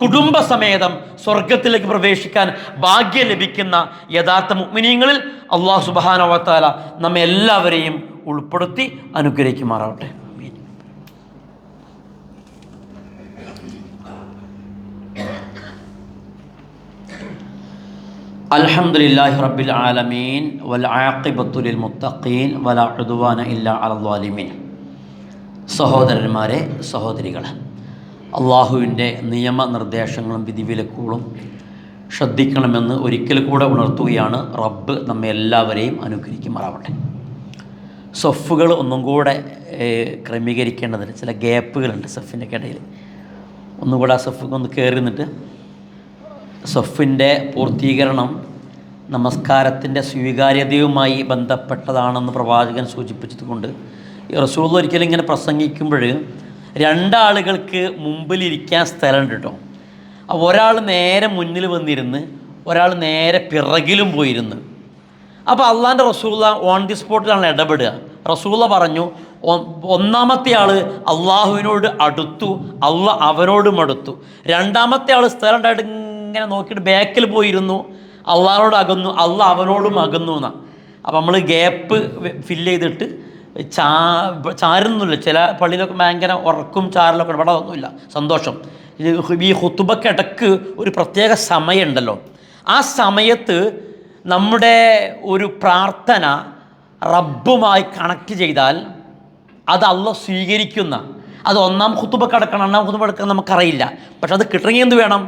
S1: കുടുംബസമേതം സ്വർഗത്തിലേക്ക് പ്രവേശിക്കാൻ ഭാഗ്യം ലഭിക്കുന്ന യഥാർത്ഥ മുഅ്മിനീങ്ങളിൽ അല്ലാഹു സുബ്ഹാനഹു വ തആല നമ്മെ എല്ലാവരെയും ഉൾപ്പെടുത്തി അനുഗ്രഹിക്കുമാറാവട്ടെ. അൽഹംദുലില്ലാഹി റബ്ബിൽ ആലമീൻ വൽ ആഖിബത്തു ലിൽ മുത്തഖീൻ വലാ ഉദ്വാന ഇല്ലാ അലൽ ളാലിമീൻ. സഹോദരന്മാരെ, സഹോദരികളെ, അള്ളാഹുവിൻ്റെ നിയമനിർദ്ദേശങ്ങളും വിധിവിലക്കുകളും ശ്രദ്ധിക്കണമെന്ന് ഒരിക്കൽ കൂടെ ഉണർത്തുകയാണ്. റബ്ബ് നമ്മെ എല്ലാവരെയും അനുഗ്രഹിക്കുമാറാവട്ടെ. സൊഫുകൾ ഒന്നും കൂടെ ക്രമീകരിക്കേണ്ടതിന് ചില ഗ്യാപ്പുകളുണ്ട് സഫിൻ്റെ ഇടയിൽ. ഒന്നുകൂടെ ആ സഫുക്ക് ഒന്ന് കയറി നിന്നിട്ട് സഫിൻ്റെ പൂർത്തീകരണം നമസ്കാരത്തിൻ്റെ സ്വീകാര്യതയുമായി ബന്ധപ്പെട്ടതാണെന്ന് പ്രവാചകൻ സൂചിപ്പിച്ചതുകൊണ്ട് റസൂൽ ഒരിക്കലും ഇങ്ങനെ പ്രസംഗിക്കുമ്പോൾ 2 ആളുകൾക്ക് മുമ്പിലിരിക്കാൻ സ്ഥലമുണ്ട് കേട്ടോ. അപ്പോൾ ഒരാൾ നേരെ മുന്നിൽ വന്നിരുന്ന് ഒരാൾ നേരെ പിറകിലും പോയിരുന്ന്. അപ്പോൾ അള്ളാൻ്റെ റസൂല ഓൺ ദി സ്പോട്ടിലാണ് ഇടപെടുക. റസൂല പറഞ്ഞു, ഒന്നാമത്തെ ആൾ അള്ളാഹുവിനോട് അടുത്തു, അള്ളാഹ് അവനോടും അടുത്തു. 2ാമത്തെ ആൾ സ്ഥലം ഉണ്ടായിട്ട് ഇങ്ങനെ നോക്കിയിട്ട് ബാക്കിൽ പോയിരുന്നു, അള്ളാഹോട് അകന്നു, അള്ളാഹ് അവനോടും അകന്നു എന്നാണ്. അപ്പോൾ നമ്മൾ ഗ്യാപ്പ് ഫില്ല് ചെയ്തിട്ട് ചാരുന്നില്ല. ചില പള്ളിയിലൊക്കെ ഭയങ്കര ഉറക്കും ചാരലൊക്കെ, ഇവിടെ ഒന്നുമില്ല, സന്തോഷം. ഈ ഖുതുബക്കിടക്ക് ഒരു പ്രത്യേക സമയമുണ്ടല്ലോ, ആ സമയത്ത് നമ്മുടെ ഒരു പ്രാർത്ഥന റബ്ബുമായി കണക്ട് ചെയ്താൽ അത് അള്ളാഹ് സ്വീകരിക്കുന്ന, അത് ഒന്നാം ഖുതുബക്ക് അടക്കണം, രണ്ടാം ഖുതുബ അടക്കണം നമുക്കറിയില്ല. പക്ഷെ അത് കിട്ടണമെങ്കിൽ എന്ത് വേണം?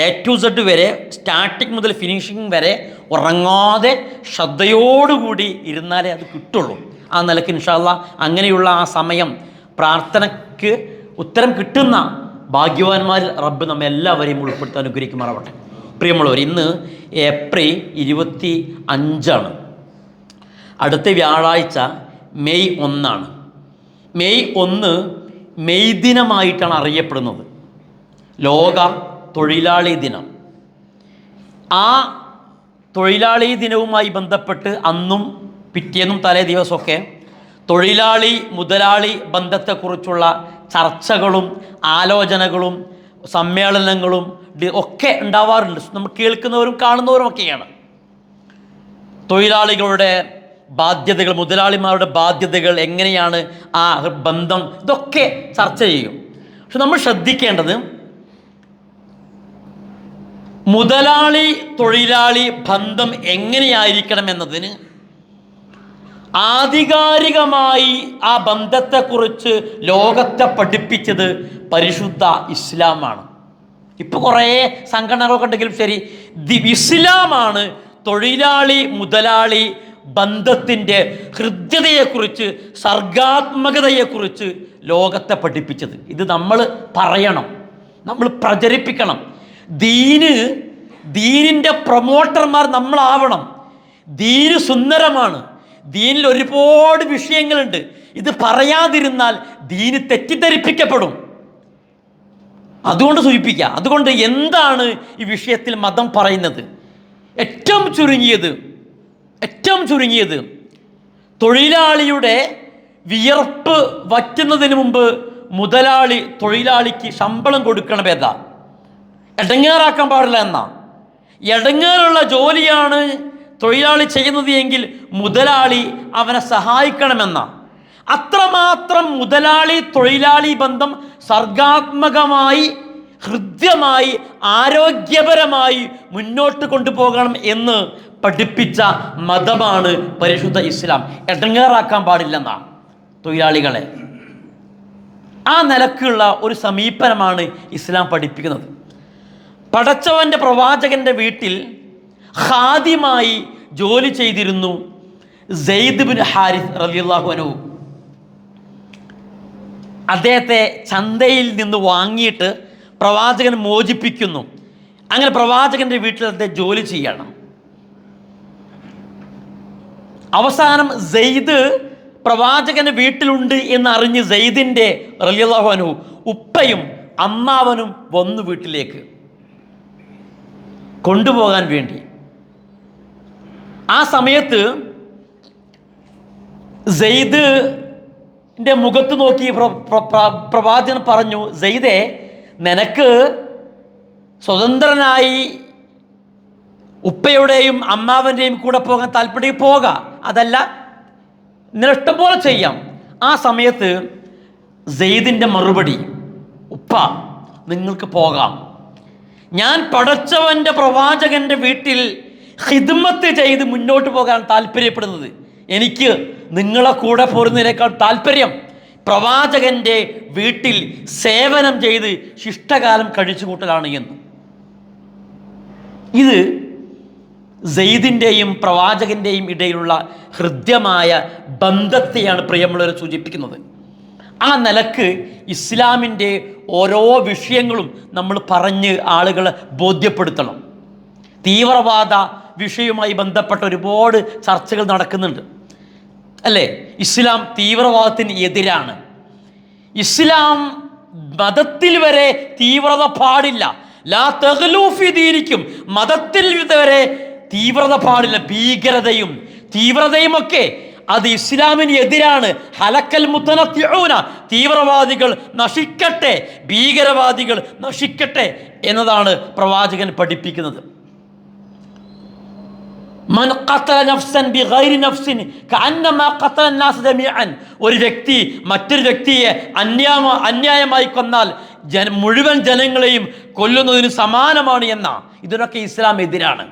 S1: A to Z വരെ, സ്റ്റാർട്ടിങ് മുതൽ ഫിനിഷിങ് വരെ ഉറങ്ങാതെ ശ്രദ്ധയോടുകൂടി ഇരുന്നാലേ അത് കിട്ടുള്ളൂ. ആ നിലയ്ക്ക് ഇൻഷാ അല്ലാഹ് അങ്ങനെയുള്ള ആ സമയം പ്രാർത്ഥനയ്ക്ക് ഉത്തരം കിട്ടുന്ന ഭാഗ്യവാന്മാരിൽ റബ്ബ് നമ്മെ എല്ലാവരെയും ഉൾപ്പെടുത്താൻ അനുഗ്രഹിക്കുമാറാവട്ടെ. പ്രിയമുള്ളവർ, ഇന്ന് ഏപ്രിൽ 25 അടുത്ത വ്യാഴാഴ്ച മെയ് 1. മെയ് 1 മെയ് ദിനമായിട്ടാണ് അറിയപ്പെടുന്നത്, ലോക തൊഴിലാളി ദിനം. ആ തൊഴിലാളി ദിനവുമായി ബന്ധപ്പെട്ട് അന്നും പിറ്റേന്നും തലേ ദിവസമൊക്കെ തൊഴിലാളി മുതലാളി ബന്ധത്തെക്കുറിച്ചുള്ള ചർച്ചകളും ആലോചനകളും സമ്മേളനങ്ങളും ഒക്കെ ഉണ്ടാവാറുണ്ട്. നമ്മൾ കേൾക്കുന്നവരും കാണുന്നവരും ഒക്കെയാണ്. തൊഴിലാളികളുടെ ബാധ്യതകൾ, മുതലാളിമാരുടെ ബാധ്യതകൾ, എങ്ങനെയാണ് ആ ബന്ധം, ഇതൊക്കെ ചർച്ച ചെയ്യും. പക്ഷെ നമ്മൾ ശ്രദ്ധിക്കേണ്ടത്, മുതലാളി തൊഴിലാളി ബന്ധം എങ്ങനെയായിരിക്കണം എന്നതിന് ആധികാരികമായി ആ ബന്ധത്തെക്കുറിച്ച് ലോകത്തെ പഠിപ്പിച്ചത് പരിശുദ്ധ ഇസ്ലാമാണ്. ഇപ്പോൾ കുറേ സംഘടനകളൊക്കെ ഉണ്ടെങ്കിലും ശരി, ഇസ്ലാമാണ് തൊഴിലാളി മുതലാളി ബന്ധത്തിൻ്റെ ഹൃദ്യതയെക്കുറിച്ച്, സർഗാത്മകതയെക്കുറിച്ച് ലോകത്തെ പഠിപ്പിച്ചത്. ഇത് നമ്മൾ പറയണം, നമ്മൾ പ്രചരിപ്പിക്കണം. ദീനിൻ്റെ പ്രൊമോട്ടർമാർ നമ്മളാവണം. ദീന് സുന്ദരമാണ്, ദീനിൽ ഒരുപാട് വിഷയങ്ങളുണ്ട്. ഇത് പറയാതിരുന്നാൽ ദീന് തെറ്റിദ്ധരിപ്പിക്കപ്പെടും. അതുകൊണ്ട് സൂചിപ്പിക്കുക. അതുകൊണ്ട് എന്താണ് ഈ വിഷയത്തിൽ മതം പറയുന്നത്? ഏറ്റവും ചുരുങ്ങിയത് തൊഴിലാളിയുടെ വിയർപ്പ് വറ്റുന്നതിന് മുമ്പ് മുതലാളി തൊഴിലാളിക്ക് ശമ്പളം കൊടുക്കണം. ഏതാ എടങ്ങേറാക്കാൻ പാടില്ല എന്നാ. എടങ്ങേറുള്ള ജോലിയാണ് തൊഴിലാളി ചെയ്യുന്നത് എങ്കിൽ മുതലാളി അവനെ സഹായിക്കണമെന്ന. അത്രമാത്രം മുതലാളി തൊഴിലാളി ബന്ധം സർഗാത്മകമായി, ഹൃദ്യമായി, ആരോഗ്യപരമായി മുന്നോട്ട് കൊണ്ടുപോകണം എന്ന് പഠിപ്പിച്ച മതമാണ് പരിശുദ്ധ ഇസ്ലാം. എടങ്ങേറാക്കാൻ പാടില്ലെന്നാണ് തൊഴിലാളികളെ. ആ നിലക്കുള്ള ഒരു സമീപനമാണ് ഇസ്ലാം പഠിപ്പിക്കുന്നത്. പടച്ചവൻ്റെ പ്രവാചകൻ്റെ വീട്ടിൽ ഖാദിമായി ജോലി ചെയ്തിരുന്നു സെയ്ദ് ബിൻ ഹാരിസ് റളിയല്ലാഹു അൻഹു. അദ്ദേഹത്തെ ചന്തയിൽ നിന്ന് വാങ്ങിയിട്ട് പ്രവാചകൻ മോചിപ്പിക്കുന്നു. അങ്ങനെ പ്രവാചകൻ്റെ വീട്ടിൽ അദ്ദേഹം ജോലി ചെയ്യണം. അവസാനം സെയ്ദ് പ്രവാചകൻ്റെ വീട്ടിലുണ്ട് എന്നറിഞ്ഞ് സെയ്ദിൻ്റെ റളിയല്ലാഹു അൻഹു ഉപ്പയും അമ്മാവനും വന്നു വീട്ടിലേക്ക് കൊണ്ടുപോകാൻ വേണ്ടി. ആ സമയത്ത് സെയ്ദിൻ്റെ മുഖത്ത് നോക്കി പ്രവാചകൻ പറഞ്ഞു, സെയ്ദേ, നിനക്ക് സ്വതന്ത്രനായി ഉപ്പയുടെയും അമ്മാവൻ്റെയും കൂടെ പോകാൻ താല്പര്യം പോകാം, അതല്ല നിന്നിഷ്ടം പോലെ ചെയ്യാം. ആ സമയത്ത് സെയ്ദിൻ്റെ മറുപടി, ഉപ്പ നിങ്ങൾക്ക് പോകാം, ഞാൻ പടച്ചവൻ്റെ പ്രവാചകൻ്റെ വീട്ടിൽ ഖിദ്മത്ത് ചെയ്ത് മുന്നോട്ട് പോകാൻ താല്പര്യപ്പെടുന്നത്. എനിക്ക് നിങ്ങളെ കൂടെ പോരുന്നതിനേക്കാൾ താല്പര്യം പ്രവാചകൻ്റെ വീട്ടിൽ സേവനം ചെയ്ത് ശിഷ്ടകാലം കഴിച്ചു കൂട്ടലാണ് എന്ന്. ഇത് സെയ്ദിൻ്റെയും പ്രവാചകൻ്റെയും ഇടയിലുള്ള ഹൃദ്യമായ ബന്ധത്തെയാണ് പ്രിയമുള്ളവരെ സൂചിപ്പിക്കുന്നത്. ആ നിലക്ക് ഇസ്ലാമിൻ്റെ ഓരോ വിഷയങ്ങളും നമ്മൾ പറഞ്ഞ് ആളുകളെ ബോധ്യപ്പെടുത്തണം. തീവ്രവാദ വിഷയവുമായി ബന്ധപ്പെട്ട ഒരുപാട് ചർച്ചകൾ നടക്കുന്നുണ്ട്, അല്ലേ? ഇസ്ലാം തീവ്രവാദത്തിന് എതിരാണ്. ഇസ്ലാം മതത്തിൽ വരെ തീവ്രത പാടില്ല. ലാ തഗ്ലൂ ഫീ ദീനിക്കും, മതത്തിൽ വരെ തീവ്രത പാടില്ല. ഭീകരതയും തീവ്രതയുമൊക്കെ അത് ഇസ്ലാമിന് എതിരാണ്. ഹലക്കൽ മുത്തനത്തിഊന, തീവ്രവാദികൾ നശിക്കട്ടെ, ഭീകരവാദികൾ നശിക്കട്ടെ എന്നതാണ് പ്രവാചകൻ പഠിപ്പിക്കുന്നത്. മൻ ഖതല നഫ്സൻ ബിഗൈരി നഫ്സിൻ കഅന്നമാ ഖതല അന്നാസ് ജമീഅൻ, ഒരു വ്യക്തി മറ്റൊരു വ്യക്തിയെ അന്യായമായി കൊന്നാൽ മുഴുവൻ ജനങ്ങളെയും കൊല്ലുന്നതിന് സമാനമാണ് എന്ന, ഇതിനൊക്കെ ഇസ്ലാം എതിരാണ്.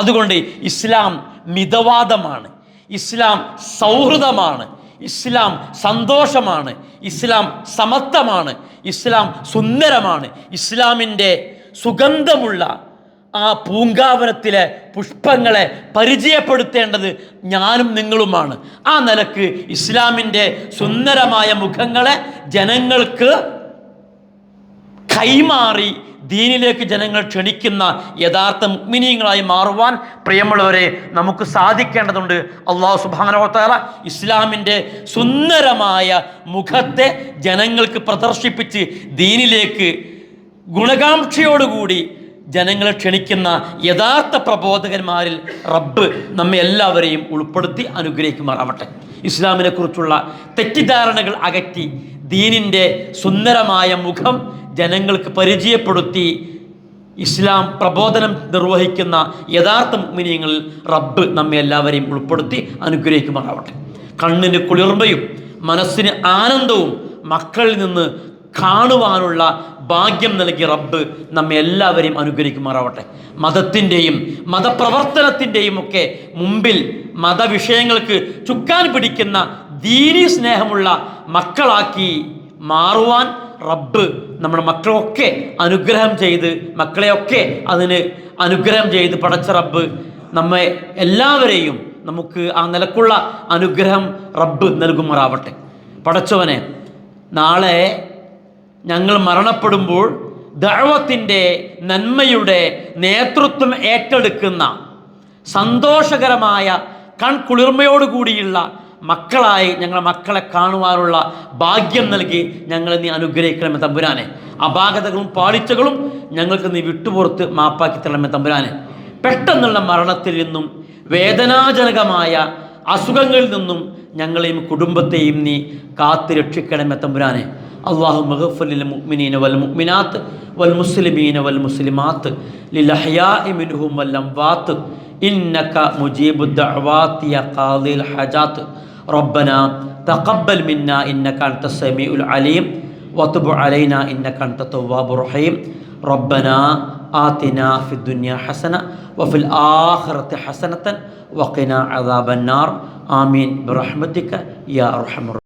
S1: അതുകൊണ്ട് ഇസ്ലാം മിതവാദമാണ്, ഇസ്ലാം സൗഹൃദമാണ്, ഇസ്ലാം സന്തോഷമാണ്, ഇസ്ലാം സമത്വമാണ്, ഇസ്ലാം സുന്ദരമാണ്. ഇസ്ലാമിൻ്റെ സുഗന്ധമുള്ള ആ പൂങ്കാവനത്തിലെ പുഷ്പങ്ങളെ പരിചയപ്പെടുത്തേണ്ടത് ഞാനും നിങ്ങളുമാണ്. ആ നിലക്ക് ഇസ്ലാമിൻ്റെ സുന്ദരമായ മുഖങ്ങളെ ജനങ്ങൾക്ക് കൈമാറി ദീനിലേക്ക് ജനങ്ങൾ ക്ഷണിക്കുന്ന യഥാർത്ഥ മുഅ്മിനീങ്ങളായി മാറുവാൻ പ്രിയമുള്ളവരെ നമുക്ക് സാധിക്കേണ്ടതുണ്ട്. അല്ലാഹു സുബ്ഹാനഹു വ തആല ഇസ്ലാമിൻ്റെ സുന്ദരമായ മുഖത്തെ ജനങ്ങൾക്ക് പ്രദർശിപ്പിച്ച് ദീനിലേക്ക് ഗുണകാംക്ഷയോടുകൂടി ജനങ്ങളെ ക്ഷണിക്കുന്ന യഥാർത്ഥ പ്രബോധകന്മാരിൽ റബ്ബ് നമ്മെ എല്ലാവരെയും ഉൾപ്പെടുത്തി അനുഗ്രഹിക്കുമാറാവട്ടെ. ഇസ്ലാമിനെ കുറിച്ചുള്ള തെറ്റിദ്ധാരണകൾ അകറ്റി ദീനിൻ്റെ സുന്ദരമായ മുഖം ജനങ്ങൾക്ക് പരിചയപ്പെടുത്തി ഇസ്ലാം പ്രബോധനം നിർവഹിക്കുന്ന യഥാർത്ഥ മുഅ്മിനീങ്ങളിൽ റബ്ബ് നമ്മെ എല്ലാവരെയും ഉൾപ്പെടുത്തി അനുഗ്രഹിക്കുമാറാവട്ടെ. കണ്ണിന് കുളിർമയും മനസ്സിന് ആനന്ദവും മക്കളിൽ നിന്ന് കാണുവാനുള്ള ഭാഗ്യം നൽകിയ റബ്ബ് നമ്മെ എല്ലാവരെയും അനുഗ്രഹിക്കുമാറാവട്ടെ. മതത്തിൻ്റെയും മതപ്രവർത്തനത്തിൻ്റെയും ഒക്കെ മുമ്പിൽ മതവിഷയങ്ങൾക്ക് ചുക്കാൻ പിടിക്കുന്ന ദീനി സ്നേഹമുള്ള മക്കളാക്കി മാറുവാൻ റബ്ബ് നമ്മുടെ മക്കളെയൊക്കെ മക്കളെയൊക്കെ അതിന് അനുഗ്രഹം ചെയ്ത് പടച്ച റബ്ബ് നമ്മെ എല്ലാവരെയും നമുക്ക് ആ നിലക്കുള്ള അനുഗ്രഹം റബ്ബ് നൽകുമാറാവട്ടെ. പടച്ചവനെ, നാളെ ഞങ്ങൾ മരണപ്പെടുമ്പോൾ ദഅവത്തിൻ്റെ നന്മയുടെ നേതൃത്വം ഏറ്റെടുക്കുന്ന സന്തോഷകരമായ കൺകുളിർമയോടുകൂടിയുള്ള മക്കളായി ഞങ്ങളുടെ മക്കളെ കാണുവാനുള്ള ഭാഗ്യം നൽകി ഞങ്ങളെ നീ അനുഗ്രഹിക്കണമേ തമ്പുരാനെ. അപാകതകളും പാളിച്ചകളും ഞങ്ങൾക്ക് നീ വിട്ടുപുറത്ത് മാപ്പാക്കി തരണമേ തമ്പുരാനെ. പെട്ടെന്നുള്ള മരണത്തിൽ നിന്നും വേദനാജനകമായ അസുഖങ്ങളിൽ നിന്നും ഞങ്ങളെയും കുടുംബത്തെയും നീ കാത്ത് രക്ഷിക്കണമേ തമ്പുരാനെ. അല്ലാഹുമ്മ ഗ്ഫിർ ലിൽ മുഅ്മിനീന വൽ മുഅ്മിനാത്ത് വൽ മുസ്ലിമീന വൽ മുസ്ലിമാത്ത് ലിൽ അഹ്യാഇ മിൻഹും വൽ അംവാത്ത് ഇന്നക മുജീബുദ് ദഅവാതി യാ ഖാദിൽ ഹജാത്ത്. റബ്ബനാ തഖബ്ബൽ മിന്നാ ഇന്നക അൻതസ് സമീഉൽ അലീം വതുബ് അലൈനാ ഇന്നക അൻതത് തവ്വാബുർ റഹീം. റബ്ബനാ ആതിനാ ഫിദ് ദുനിയ ഹസന വഫിൽ ആഖിറതി ഹസനതൻ വഖിനാ അദാബന്നാർ. ആമീൻ ബിറഹ്മതിക യാ അർഹമർ